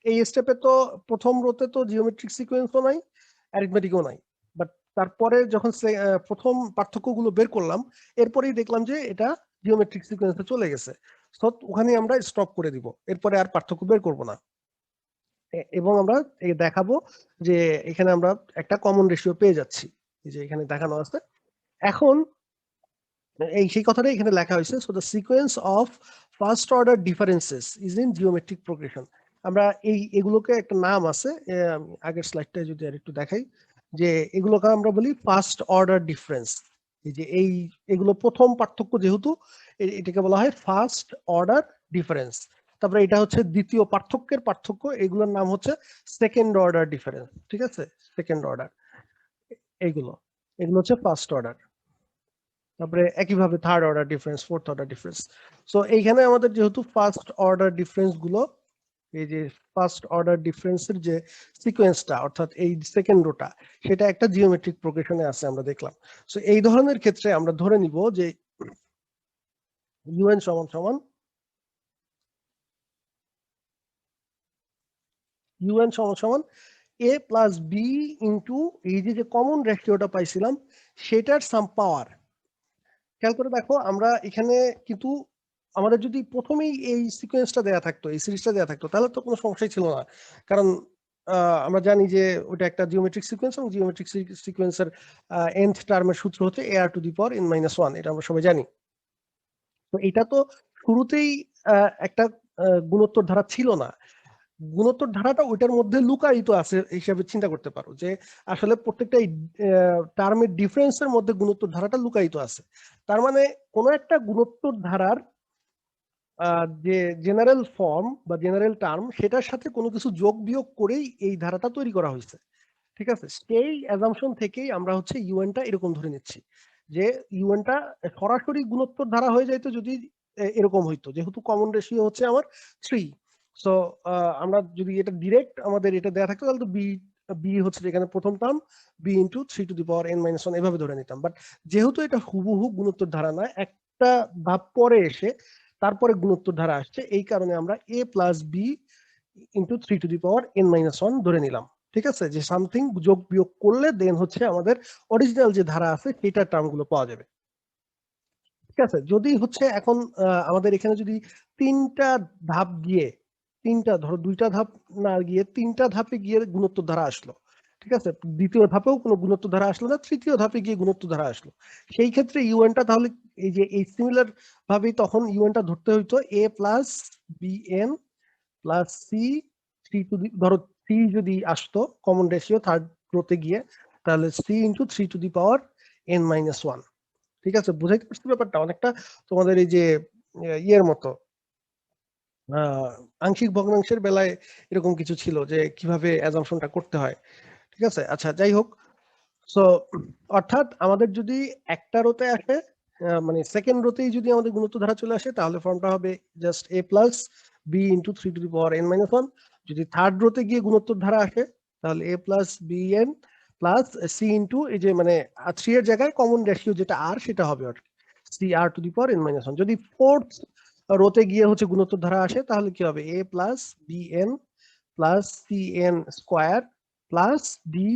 এই স্টেপে তো প্রথম রোতে তো জিওমেট্রিক সিকোয়েন্সও নাই, অ্যারিথমেটিকও নাই, বাট তারপরে যখন প্রথম পার্থক্যগুলো বের করলাম, এরপরেই দেখলাম যে এটা জিওমেট্রিক সিকোয়েন্সে চলে গেছে। তো ওখানে আমরা স্টপ করে দিব, এরপরে আর পার্থক্য বের করব না, এবং আমরা দেখাবো যে এখানে আমরা একটা কমন রেশিও পেয়ে যাচ্ছি, এই যে এখানে দেখানো আছে। এখন এই সেই কথাটাই এখানে লেখা হয়েছে, so the sequence of first order differences is in geometric progression. আমরা এগুলোকে একটা নাম আছে, আমি আগের স্লাইডটা যদি আর একটু দেখাই, যে এগুলোকে আমরা বলি ফার্স্ট অর্ডার ডিফারেন্স। এই যে এগুলো প্রথম পার্থক্য, যেহেতু এটাকে বলা হয় ফার্স্ট অর্ডার ডিফারেন্স। তারপরে এটা হচ্ছে দ্বিতীয় পার্থক্যের পার্থক্য, এগুলোর নাম হচ্ছে সেকেন্ড অর্ডার ডিফারেন্স, ঠিক আছে? সেকেন্ড অর্ডার এইগুলো, এগুলো হচ্ছে ফার্স্ট অর্ডার। তারপরে একইভাবে third order difference, fourth order difference. So এইখানে আমাদের যেহেতু ফার্স্ট অর্ডার ডিফারেন্স গুলো, এই যে ফার্স্ট অর্ডার ডিফারেন্সের যে সিকোয়েন্সটা, অর্থাৎ এই সেকেন্ড রোটা, সেটা একটা জিওমেট্রিক প্রোগ্রেশনে আছে আমরা দেখলাম। সো এই ধরনের ক্ষেত্রে আমরা ধরে নিব যে ইউএন সমান সমান ইউএন সমান সমান এ প্লাস বি ইন্টু এই যে কমন রেশিওটা পাইছিলাম সেটার সাম পাওয়ার। খেয়াল করে দেখো, আমরা এখানে কিন্তু আমাদের যদি প্রথমেই এই সিকোয়েন্সটা দেয়া থাকতো, এই সিরিজটা দেয়া থাকতো, তাহলে তো কোনো সমস্যাই ছিল না। কারণ আমরা জানি যে ওটা একটা জিওমেট্রিক সিকোয়েন্স, এবং জিওমেট্রিক সিকোয়েন্সের nth টার্মের সূত্র হচ্ছে ar two the power n minus 1, এটা আমরা সবাই জানি। তো এটা তো শুরুতেই একটা গুণোত্তর ধারা ছিল না। গুণোত্তর ধারাটা ওইটার মধ্যে লুকায়িত আছে হিসাবে চিন্তা করতে পারো, যে আসলে প্রত্যেকটা টার্মের ডিফারেন্সের মধ্যে গুণোত্তর ধারাটা লুকায়িত আছে। তার মানে কোন একটা গুণোত্তর ধারার যে জেনারেল ফর্ম বা জেনারেল টার্ম, সেটার সাথে কোনো কিছু যোগ বিয়োগ করেই এই ধারাটা তৈরি করা হয়েছে, ঠিক আছে? সেই অ্যাজাম্পশন থেকেই আমরা হচ্ছে ইউএনটা এরকম ধরে নিচ্ছি, যে ইউএনটা সরাসরি গুণোত্তর ধারা হয়ে যাইতো যদি এরকম হইতো, যেহেতু কমন রেশিও হচ্ছে আমার 3। সো আমরা যদি এটা ডিরেক্ট আমাদের এটা দেওয়া থাকতো, তাহলে তো বি বি হচ্ছে এখানে প্রথম term, B into 3 to the power n minus 1 এভাবে ধরে নিতাম। বাট যেহেতু এটা হুবহু গুণোত্তর ধারা না, একটা ধাপ পরে এসে তারপরে গুণোত্তর ধারা আসছে, এই কারণে আমরা a plus B into 3 to the power n minus 1 ধরে নিলাম, ঠিক আছে? যে সামথিং যোগ বিয়োগ করলে দেন হচ্ছে আমাদের অরিজিনাল যে ধারা আছে সেটার টার্ম গুলো পাওয়া যাবে, ঠিক আছে? যদি হচ্ছে এখন আমাদের এখানে যদি 3টা ধাপ গিয়ে ধরো 2টা ধাপ না গিয়ে 3টা ধাপে গিয়ে গুণোত্তর ধারা আসলো, ঠিক আছে, দ্বিতীয় ধাপেও কোনো গুণোত্তর ধারা আসলো না, তৃতীয় ধাপে গিয়ে গুণোত্তর ধারা আসলো, সেই ক্ষেত্রে ইউএনটা তাহলে এই যে এই সিমিলার ভাবেই তখন ইউএনটা ধরতে হইতো a plus bn plus C three to the, ধরো সি যদি আসতো কমন রেশিও থার্ড রোতে গিয়ে, তাহলে C into 3 to the power n-1। ঠিক আছে, বুঝাইতে পারছি ব্যাপারটা? অনেকটা তোমাদের এই যে ইয়ের মতো আংশিক ভগ্নাংশের বেলায় এরকম কিছু ছিল যে কিভাবে অ্যাজাম্পশনটা করতে হয়। ঠিক আছে, আচ্ছা যাই হোক। সো অর্থাৎ আমাদের যদি একটা রোতে আসে, মানে সেকেন্ড রোতেই যদি আমাদের গুণোত্তর ধারা চলে আসে, তাহলে ফর্মটা হবে just a plus B into 3 to the power n-1। যদি থার্ড রোতে গিয়ে গুণোত্তর ধারা আসে, তাহলে a plus B N plus C into এই যে মানে 3 এর জায়গায় কমন রেশিও যেটা আর, সেটা হবে আর C R to the power n-1। যদি ফোর্থ রোতে গিয়ে হচ্ছে গুণোত্তর ধারা আসে, তাহলে কি হবে a plus B N plus C N square plus D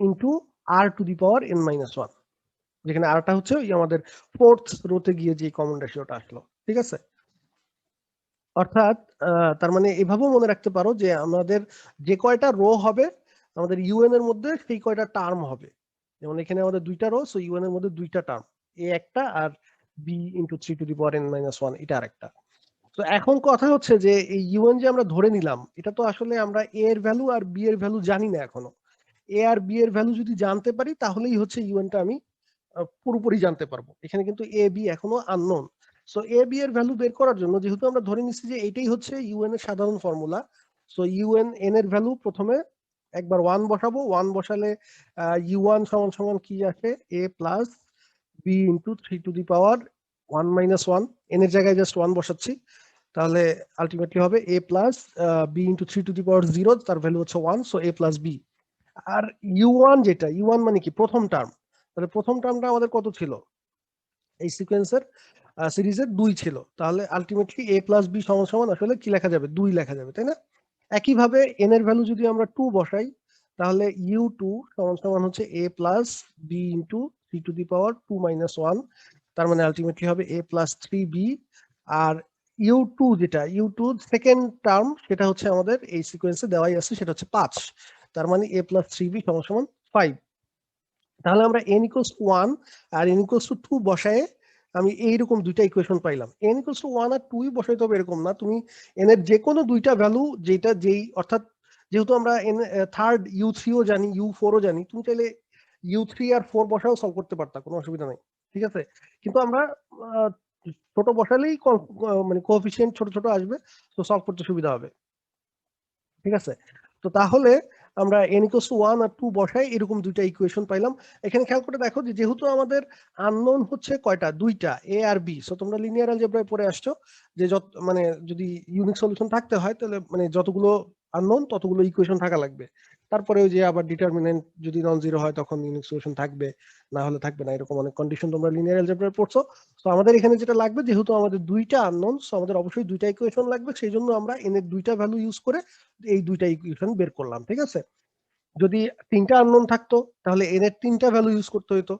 into R to the power n-1, যেখানে আরটা হচ্ছে ওই আমাদের ফোর্থ রোতে গিয়ে যে কমন রেশিওটা আসলো। ঠিক আছে, অর্থাৎ তার মানে এভাবেও মনে রাখতে পারো যে আমাদের যে কয়টা রো হবে আমাদের ইউএন এর মধ্যে, সেই কয়টা টার্ম হবে। যেমন এখানে আমাদের 2টা রো, সো ইউএন এর মধ্যে 2টা টার্ম, এ একটা আর b into 3 to the power n-1 এটা আরেকটা। তো এখন কথা হচ্ছে যে এই ইউএন যে আমরা ধরে নিলাম, এটা তো আসলে আমরা এ এর ভ্যালু আর বি এর ভ্যালু জানি না এখনো। এ আর বি এর ভ্যালু যদি জানতে পারি, তাহলেই হচ্ছে ইউএনটা আমি পুরোপুরি জানতে পারবো। এখানে কিন্তু এ বি এখনো আননোন। সো এ বি এর ভ্যালু বের করার জন্য, যেহেতু আমরা ধরে নিচ্ছি যে এটাই হচ্ছে ইউএন এর সাধারণ ফর্মুলা, সো ইউএন এন এর ভ্যালু প্রথমে একবার 1 বসাবো। 1 বসালে ইউ1 সমান সমান কি আসে, a plus B into 3 to the power 1-1, n এর জায়গায় জাস্ট 1 বসাচ্ছি, তাহলে আলটিমেটলি হবে a plus B into 3 to the power 0, তার ভ্যালু হচ্ছে 1, সো a প্লাস বি। আর ইউ1 যেটা, ইউ1 মানে কি প্রথম টার্ম, তাহলে প্রথম টার্মটা আমাদের কত ছিল, এই সিকোয়েন্সের সিরিজের 2 ছিল, তাহলে আলটিমেটলি a প্লাস বি সমান সমান আসলে কি লেখা যাবে, 2 লেখা যাবে, তাই না? একইভাবে এন এর ভ্যালু যদি আমরা 2 বসাই, তাহলে ইউ2 সমান সমান হচ্ছে a plus B into 3 to the power 2-1, তার মানে আলটিমেটলি হবে a প্লাস 3b। আর ইউ2 যেটা, ইউ2 সেকেন্ড টার্ম, সেটা হচ্ছে আমাদের এই সিকোয়েন্সে দেওয়াই আছে, সেটা হচ্ছে 5, তার মানে a প্লাস 3b সমান সমান 5। তাহলে আমরা n ইকুয়ালস টু 1 আর n ইকুয়ালস টু 2 বসায়ে আমি এইরকম দুইটা ইকুয়েশন পাইলাম। n ইকুয়ালস টু 1 আর 2 বসাইতে হবে এরকম না, তুমি n এর যে কোনো দুইটা ভ্যালু, যেটা যেই অর্থাৎ যেহেতু আমরা n থার্ড u3 ও জানি, u4 ও জানি, তুমি চাইলে u3 আর 4 বসাও সলভ করতে পারতা, কোনো অসুবিধা নাই। ঠিক আছে, কিন্তু আমরা ছোট বসালেই মানে কোএফিসিয়েন্ট ছোট ছোট আসবে, তো সলভ করতে সুবিধা হবে। ঠিক আছে, তো তাহলে আমরা n ইকুয়ালস টু 1 আর 2 বসাই এরকম দুইটা ইকুয়েশন পাইলাম। এখানে খেয়াল করে দেখো যে যেহেতু আমাদের আননোন হচ্ছে কয়টা, দুইটা, a আর b, সো তোমরা লিনিয়ার অ্যালজেব্রায় পড়ে আসছো যে যত মানে যদি ইউনিক সলিউশন থাকতে হয়, তাহলে মানে যতগুলো আননোন ততগুলো ইকুয়েশন থাকা লাগবে। তারপরে ওই যে আবার ডিটারমিনেন্ট যদি নন জিরো হয় তখন ইউনিক সলিউশন থাকবে, না হলে থাকবে না, এরকম অনেক কন্ডিশন তোমরা লিনিয়ার অ্যালজেব্রায় পড়ছো। তো আমাদের এখানে যেটা লাগবে, যেহেতু আমাদের দুইটা আননোন, সো আমাদের অবশ্যই দুইটা ইকুয়েশন লাগবে, সেই জন্য আমরা n এর দুইটা ভ্যালু ইউজ করে এই দুইটা ইকুয়েশন বের করলাম। ঠিক আছে, যদি 3টা আননোন থাকতো, তাহলে n এর 3টা ভ্যালু ইউজ করতে হতো।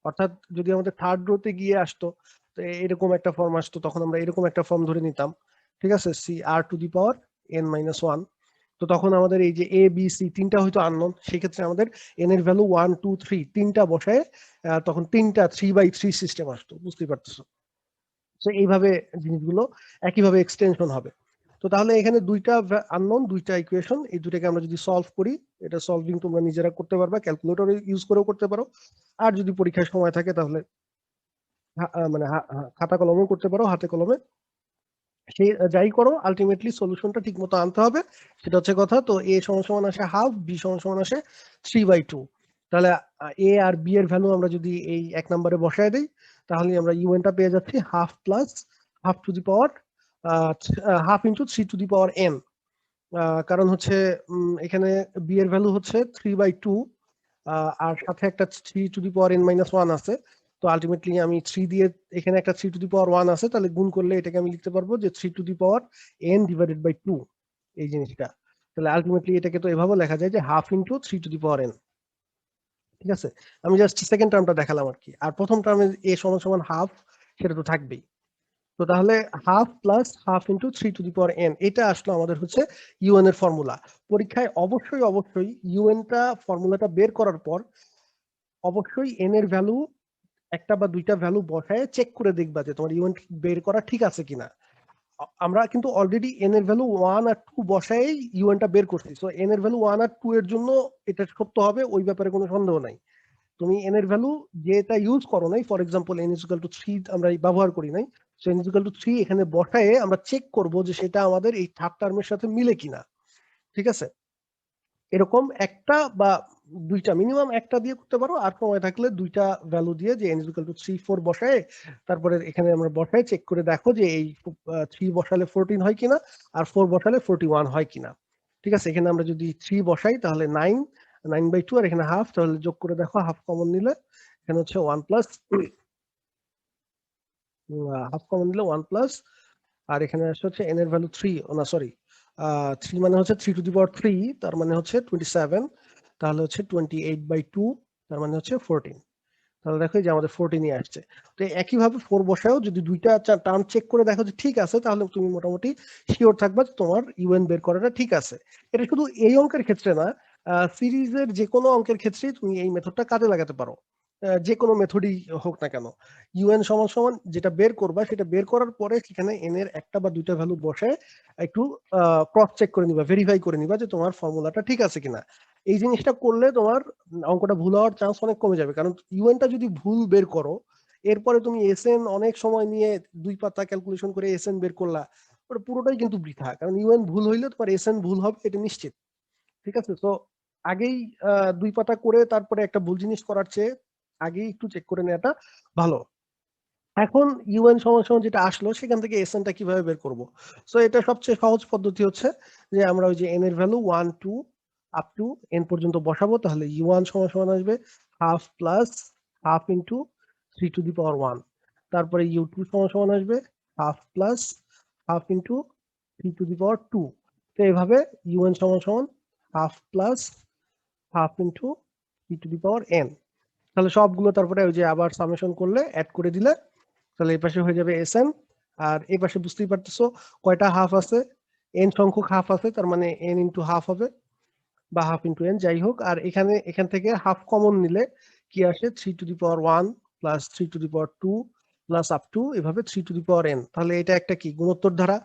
অর্থাৎ যদি আমাদের থার্ড রোতে গিয়ে আসতো, তো এরকম একটা ফর্ম আসতো, তখন আমরা এরকম একটা ফর্ম ধরে নিতাম। ঠিক আছে, C R to the power n-1, তো তখন আমাদের এই যে এ বি সি তিনটা হয়তো আননোন, সেক্ষেত্রে আমাদের n এর ভ্যালু 1 2 3 তিনটা বসায় তখন তিনটা 3/3 সিস্টেম আসতো, বুঝতেই পারতেছো? তো এইভাবে জিনিসগুলো একইভাবে এক্সটেনশন হবে। তো তাহলে এখানে দুইটা আননোন, দুইটা ইকুয়েশন, এই দুটাকে আমরা যদি সলভ করি, এটা সলভিং তোমরা নিজেরা করতে পারবা, ক্যালকুলেটর ইউজ করেও করতে পারো, আর যদি পরীক্ষার সময় থাকে তাহলে মানে খাতা কলমেও করতে পারো, হাতে কলমে, সেই যাই করো আলটিমেটলি সলিউশনটা ঠিক মতো আনতে হবে, সেটা হচ্ছে কথা। তো a সমান সমান আসে হাফ, বি সমান সমান আসে 3/2। তাহলে a আর b এর ভ্যালু আমরা যদি এই 1 নম্বরে বসায় দেই, তাহলে আমরা ইউএনটা পেয়ে যাচ্ছি half plus have to the power half into 3 to the power n। কারণ হচ্ছে এখানে b এর ভ্যালু হচ্ছে 3/2, আর সাথে একটা 3 টু দি পাওয়ার n-1 আছে। তো আলটিমেটলি আমি 3 দিয়ে, এখানে একটা 3 টু দি পাওয়ার 1 আছে, তাহলে গুণ করলে এটাকে আমি লিখতে পারবো যে 3 টু দি পাওয়ার n/2, এই জিনিসটা। তাহলে আলটিমেটলি এটাকে তো এভাবে লেখা যায় যে half into 3 to the power n। ঠিক আছে, আমি জাস্ট সেকেন্ড টার্মটা দেখালাম আর কি, আর প্রথম টার্মে a সমান সমান হাফ, সেটা তো থাকবেই। তো তাহলে half plus half into 3 to the power n, এটা আসলো আমাদের হচ্ছে ইউএন এর ফর্মুলা। পরীক্ষায় অবশ্যই ইউএনটা ফর্মুলাটা বের করার পর অবশ্যই এন এর ভ্যালু একটা বা দুইটা ভ্যালু বসায় চেক করে দেখবা যে তোমার ইউএন বের করা ঠিক আছে কিনা। আমরা কিন্তু অলরেডি এন এর ভ্যালু 1 আর 2 বসায় ইউএনটা বের করছি, সো এন এর ভ্যালু 1 আর 2 এর জন্য এটা সত্য হবে, ওই ব্যাপারে কোনো সন্দেহ নাই। তুমি এন এর ভ্যালু যেটা ইউজ করো নাই, for example n equal to 3 আমরা ব্যবহার করি নাই, সো n ইকুয়াল টু 3 এখানে বসায়ে আমরা চেক করব যে সেটা আমাদের এই থার্ড টার্মের সাথে মিলে কিনা। ঠিক আছে, এরকম একটা বা দুইটা, মিনিমাম একটা দিয়ে করতে পারো, আর সময় থাকলে দুইটা ভ্যালু দিয়ে যে n ইকুয়াল টু 3 4 বসায় তারপরে এখানে আমরা বসায় চেক করে দেখো যে এই 3 বসালে 14 হয় কিনা আর 4 বসালে 41 হয় কিনা। ঠিক আছে, এখানে আমরা যদি 3 বসাই তাহলে 9/2, আর এখানে হাফ, তাহলে যোগ করে দেখো হাফ কমন নিলে এখানে হচ্ছে 1 প্লাস, হাফ কমন নিলে 1 প্লাস, আর এখানে আসছে হচ্ছে n এর ভ্যালু 3, না সরি 3 মানে হচ্ছে 3 টু দি পাওয়ার 3, তার মানে হচ্ছে 27, তাহলে হচ্ছে 28/2, তার মানে হচ্ছে 14। তাহলে দেখো যে আমাদের 14ই আসছে। তো একইভাবে 4 বসায়ও যদি দুইটা টার্ম চেক করে দেখো যে ঠিক আছে, তাহলে তুমি মোটামুটি শিওর থাকবা যে তোমার ইউএন বের করাটা ঠিক আছে। এটা শুধু এই অঙ্কের ক্ষেত্রে না, সিরিজের যে কোনো অঙ্কের ক্ষেত্রেই তুমি এই মেথডটা কাজে লাগাতে পারো, যে কোনো মেথডই হোক না কেন। ইউএন সমান সমান যেটা বের করবা সেটা বের করার পরে সেখানে এন এর একটা বা দুইটা ভ্যালু বসে একটু ক্রস চেক করে নিবা, ভেরিফাই করে নিবা যে তোমার ফর্মুলাটা ঠিক আছে কিনা। এই জিনিসটা করলে তোমার অঙ্কটা ভুল হওয়ার চান্স অনেক কমে যাবে, কারণ ইউএনটা যদি ভুল বের করো এরপরে তুমি এসএন অনেক সময় নিয়ে 2 পাতা ক্যালকুলেশন করে এসএন বের করলা, ওটা পুরোটাই কিন্তু বৃথা, কারণ ইউএন ভুল হইলে তোমার এসএন ভুল হবে, এটা নিশ্চিত। ঠিক আছে, তো আগেই 2 পাতা করে তারপরে একটা ভুল জিনিস করার চেয়ে আগেই একটু চেক করে নেওয়াটা ভালো। এখন ইউএন সমান সমান যেটা আসলো সেখান থেকে এসএনটা কিভাবে বের করব। সো এটা সবচেয়ে সহজ পদ্ধতি হচ্ছে যে আমরা ওই যে এন এর ভ্যালু 1 2 আপ টু এন পর্যন্ত বসাবো, তাহলে ইউ1 সমান সমান আসবে half plus half into 3 to the power 1, তারপরে ইউ2 সমান সমান আসবে half plus half into 3 to the power 2। তো এইভাবে ইউএন সমান সমান half plus half into 3 to the power n। তাহলে সবগুলো তারপরে ওই যে আবার সামেশন করলে অ্যাড করে দিলে তাহলে এই পাশে হয়ে যাবে এসএন, আর এই পাশে বুঝতেই পারতেছো কয়টা হাফ আছে, এন সংখ্যক হাফ আছে, তার মানে এন ইন্টু হাফ হবে বা হাফ ইন্টু এন, যাই হোক। আর এখান থেকে হাফ কমন নিলে কি আসে, 3 to the power 1 plus 3 to the power 2 plus up to এভাবে 3 টু দি পাওয়ার n। তাহলে এটা একটা কি গুণোত্তর ধারা,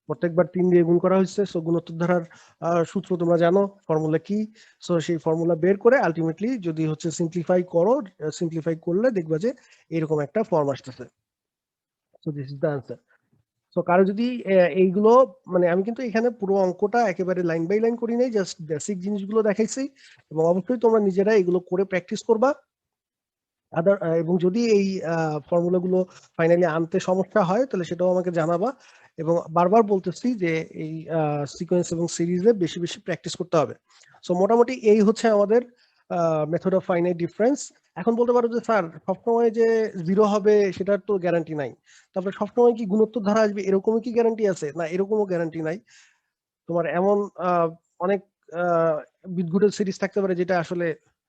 প্রত্যেকবার 3 দিয়ে গুণ করা হয়েছে, সো গুণোত্তর ধারার সূত্র তোমরা জানো, ফর্মুলা কি। সো সেই ফর্মুলা বের করে আলটিমেটলি যদি হচ্ছে সিম্পলিফাই করো, সিম্পলিফাই করলে দেখবা যে এরকম একটা ফর্ম আসতেছে। So this is the answer. So কারো যদি এইগুলো, মানে আমি কিন্তু এখানে পুরো অঙ্কটা একেবারে লাইন বাই লাইন করি নাই, জাস্ট বেসিক জিনিসগুলো দেখাইছি, এবং অবশ্যই তোমরা নিজেরা এগুলো করে প্র্যাকটিস করবা। আদার এবং যদি এই ফর্মুলাগুলো ফাইনালি আনতে সমস্যা হয় তাহলে সেটাও আমাকে জানাবা। এবং বারবার বলতেছি যে এই সিকোয়েন্স এবং সিরিজে বেশি বেশি প্র্যাকটিস করতে হবে। সো মোটামুটি এই হচ্ছে আমাদের মেথড অফ ফাইনাইট ডিফারেন্স। এখন বলতে পারো যে স্যার সবসময় যে 0 হবে সেটার তো গ্যারান্টি নাই, তারপরে সবসময় কি গুণোত্তর ধারা আসবে এরকমই কি গ্যারান্টি আছে? না, এরকমও গ্যারান্টি নাই। তোমার এমন অনেক বিদঘুটে সিরিজ থাকতে পারে যেটা আসলে,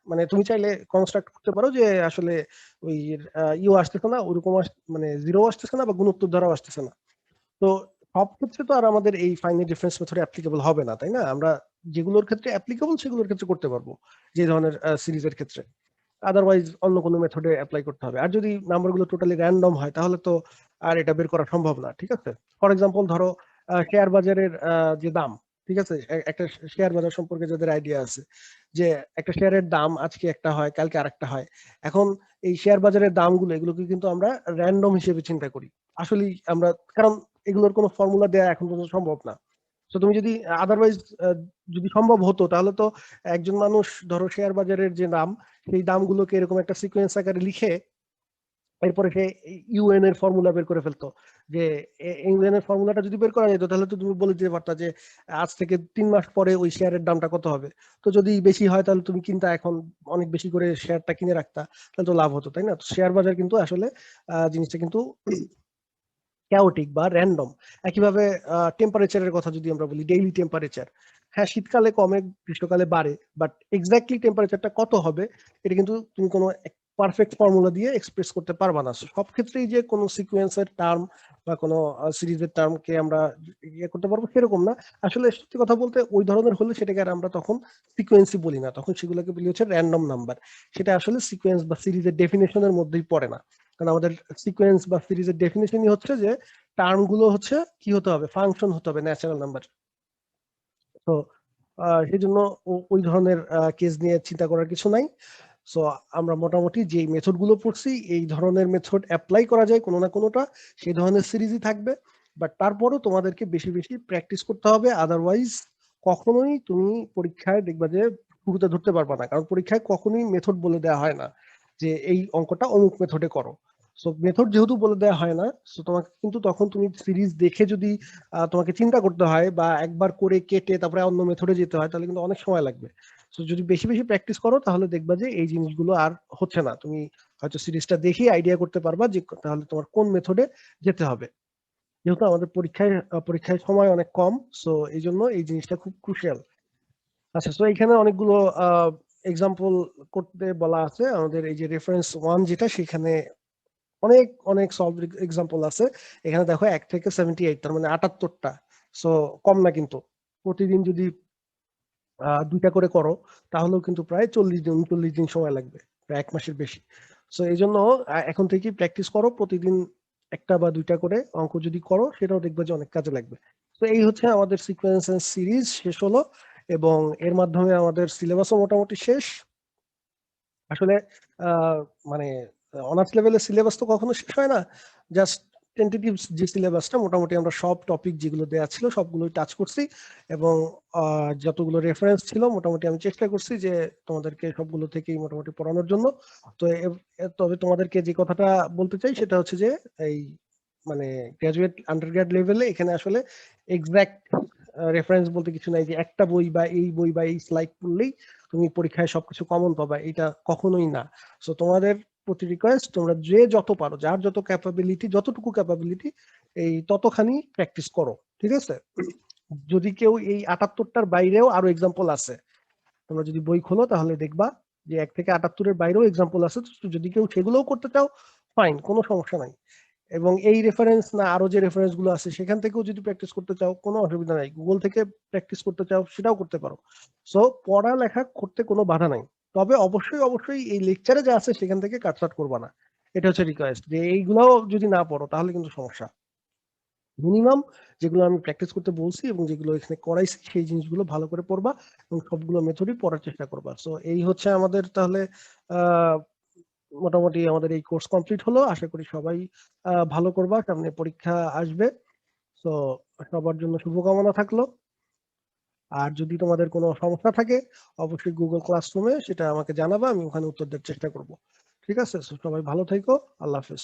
মানে তুমি চাইলে কনস্ট্রাক্ট করতে পারো যে আসলে ওই ইউ আসতেছে না, ওরকম মানে জিরো আসতেছে না বা গুণোত্তর ধারাও আসতেছে না। তো সব ক্ষেত্রে তো আর আমাদের এই ফাইনাইট ডিফারেন্স মেথড অ্যাপ্লিকেবল হবে না, তাই না? আমরা যেগুলোর ক্ষেত্রে অ্যাপ্লিকেবল সেগুলোর ক্ষেত্রে করতে পারবো, যে ধরনের সিরিজের ক্ষেত্রে। আদারওয়াইজ অন্য কোনো মেথডে অ্যাপ্লাই করতে হবে। আর যদি নাম্বারগুলো টোটালি র্যান্ডম হয় তাহলে তো আর এটা বের করা সম্ভব না। ঠিক আছে, ফর এক্সাম্পল ধরো শেয়ার বাজারের যে দাম, ঠিক আছে, একটা শেয়ার বাজার সম্পর্কে যাদের আইডিয়া আছে যে একটা শেয়ারের দাম আজকে একটা হয় কালকে আরেকটা হয়। এখন এই শেয়ার বাজারের দামগুলো এগুলোকে কিন্তু আমরা র্যান্ডম হিসেবে চিন্তা করি আসলেই আমরা, কারণ এগুলোর কোনো ফর্মুলা দেওয়া এখন পর্যন্ত সম্ভব না। তো তুমি যদি আদারওয়াইজ যদি সম্ভব হতো তাহলে তো একজন মানুষ ধরো শেয়ার বাজারের যে দাম সেই দামগুলোকে এরকম একটা সিকোয়েন্স আকারে লিখে এরপরে সে ইউএন এর ফর্মুলা বের করে ফেলতো। যে ইউএন এর ফর্মুলাটা যদি বের করা যেত তাহলে তো তুমি বলে দিতে পারতা যে আজ থেকে 3 মাস পরে ওই শেয়ারের দামটা কত হবে। তো যদি বেশি হয় তাহলে তুমি কিনতা, এখন অনেক বেশি করে শেয়ারটা কিনে রাখতা, তাহলে তো লাভ হতো, তাই না? তো শেয়ার বাজার কিন্তু আসলে জিনিসটা কিন্তু ক্যাওটিক বা র্যান্ডম। একইভাবে টেম্পারেচারের কথা যদি আমরা বলি, ডেইলি টেম্পারেচার, হ্যাঁ শীতকালে কমে গ্রীষ্মকালে বাড়ে, বাট এক্স্যাক্টলি টেম্পারেচারটা কত হবে এটা কিন্তু তুমি কোনো পারফেক্ট ফর্মুলা দিয়ে এক্সপ্রেস করতে পারবা না। সব ক্ষেত্রেই যে কোনো সিকোয়েন্সের টার্ম বা কোনো সিরিজের টার্মকে আমরা ইয়ে করতে পারবো সেরকম না। আসলে সত্যি কথা বলতে ওই ধরনের হলে সেটাকে আর আমরা তখন সিকোয়েন্সই বলি না, তখন সেগুলোকে বলি হচ্ছে র্যান্ডম নাম্বার। সেটা আসলে সিকোয়েন্স বা সিরিজের ডেফিনেশনের মধ্যেই পড়ে না, কারণ আমাদের সিকোয়েন্স বা সিরিজের ডেফিনেশনই হচ্ছে যে টার্ম গুলো হচ্ছে কি হতে হবে, ফাংশন হতে হবে, ন্যাচারাল নাম্বার। তো সেই জন্য ওই ধরনের কেস নিয়ে চিন্তা করার কিছু নাই। সো আমরা মোটামুটি যে মেথড গুলো পড়ছি এই ধরনের মেথড অ্যাপ্লাই করা যায় কোনো না কোনোটা, সেই ধরনের সিরিজই থাকবে। বাট তারপরও তোমাদেরকে বেশি বেশি প্র্যাকটিস করতে হবে, আদারওয়াইজ কখনোই তুমি পরীক্ষায় দেখবা যে শুরুতে ধরতে পারবা না, কারণ পরীক্ষায় কখনোই মেথড বলে দেওয়া হয় না যে এই অঙ্কটা অমুক মেথডে করো। সো মেথড যেহেতু বলে দেওয়া হয় না, সো তোমাকে কিন্তু তখন তুমি সিরিজ দেখে যদি তোমাকে চিন্তা করতে হয় বা একবার করে কেটে তারপরে অন্য মেথডে যেতে হয়, তাহলে কিন্তু অনেক সময় লাগবে। তো যদি বেশি বেশি প্র্যাকটিস করো তাহলে দেখবা যে এই জিনিসগুলো আর হচ্ছে না, তুমি হয়তো সিরিজটা দেখেই আইডিয়া করতে পারবা যে তাহলে তোমার কোন মেথডে যেতে হবে। যেহেতু আমাদের পরীক্ষায় সময় অনেক কম, সো এই জন্য এই জিনিসটা খুব ক্রুশিয়াল। আচ্ছা, তো এখানে অনেকগুলো এক্সাম্পল করতে বলা আছে। আমাদের এই যে রেফারেন্স 1 যেটা, সেখানে অনেক অনেক সলভ এক্সাম্পল আছে। এখানে দেখো 1 থেকে 78, তার মানে 78টা। সো কম না কিন্তু। প্রতিদিন যদি 2টা করে করো তাহলেও কিন্তু প্রায় 40 দিন সময় লাগবে, প্রায় 1 মাসের বেশি। সো এই জন্য এখন থেকেই প্র্যাকটিস করো, প্রতিদিন 1টা বা 2টা করে অঙ্ক যদি করো সেটাও দেখবে যে অনেক কাজে লাগবে। তো এই হচ্ছে আমাদের সিকোয়েন্স এন্ড সিরিজ শেষ হলো, এবং এর মাধ্যমে আমাদের সিলেবাসও মোটামুটি শেষ। আসলে মানে অনার্স লেভেলের সিলেবাস তো কখনো শেষ হয় না। জাস্ট টেন্টেটিভ যে সিলেবাসটা, মোটামুটি আমরা সব টপিক যেগুলো দেওয়া ছিল সবগুলোই টাচ করছি, এবং যতগুলো রেফারেন্স ছিল মোটামুটি আমি চেষ্টা করছি যে তোমাদেরকে সবগুলো থেকেই মোটামুটি পড়ানোর জন্য। তো তবে তোমাদেরকে যে কথাটা বলতে চাই সেটা হচ্ছে যে এই মানে গ্রাজুয়েট আন্ডারগ্রেড লেভেলে এখানে আসলে এক্সাক্ট রেফারেন্স বলতে কিছু নাই, যে একটা বই বা এই বই বা এই স্লাইড পড়লেই তুমি পরীক্ষায় সবকিছু কমন পাবা, এটা কখনোই না। সো তোমাদের প্রতি রিকোয়েস্ট, তোমরা যে যত পারো, যার যত ক্যাপাবিলিটি, যতটুকু ক্যাপাবিলিটি, এই ততখানি প্র্যাকটিস করো, ঠিক আছে? যদি কেউ এই 78টার বাইরেও আরো এক্সাম্পল আছে, তোমরা যদি বই খোলো তাহলে দেখবা যে 1 থেকে 78-এর বাইরেও এক্সাম্পল আছে। তো যদি কেউ সেগুলোও করতে চাও, ফাইন, কোনো সমস্যা নাই। এবং এই রেফারেন্স না আরো যে রেফারেন্স গুলো আছে সেখান থেকেও যদি প্র্যাকটিস করতে চাও, কোনো অসুবিধা নাই। গুগল থেকে প্র্যাকটিস করতে চাও সেটাও করতে পারো। সো পড়ালেখা করতে কোনো বাধা নাই। তবে অবশ্যই অবশ্যই এই লেকচারে যা আছে সেখান থেকে কাটছাট করবা না, এটা হচ্ছে রিকোয়েস্ট। যে এইগুলাও যদি না পড়ো তাহলে কিন্তু সমস্যা। মিনিমাম যেগুলো আমি প্র্যাকটিস করতে বলছি এবং যেগুলো এখানে করাইছি সেই জিনিসগুলো ভালো করে পড়বা এবং সবগুলো মেথডই পড়ার চেষ্টা করবা। সো এই হচ্ছে আমাদের তাহলে আহ মোটামুটি আমাদের এই কোর্স কমপ্লিট হলো। আশা করি সবাই ভালো করবা, সামনে পরীক্ষা আসবে। তো সবার জন্য শুভকামনা থাকলো। আর যদি তোমাদের কোনো সমস্যা থাকে অবশ্যই গুগল ক্লাসরুমে সেটা আমাকে জানাবা, আমি ওখানে উত্তর দেওয়ার চেষ্টা করব। ঠিক আছে? সবাই ভালো থেকো। আল্লাহ হাফেজ।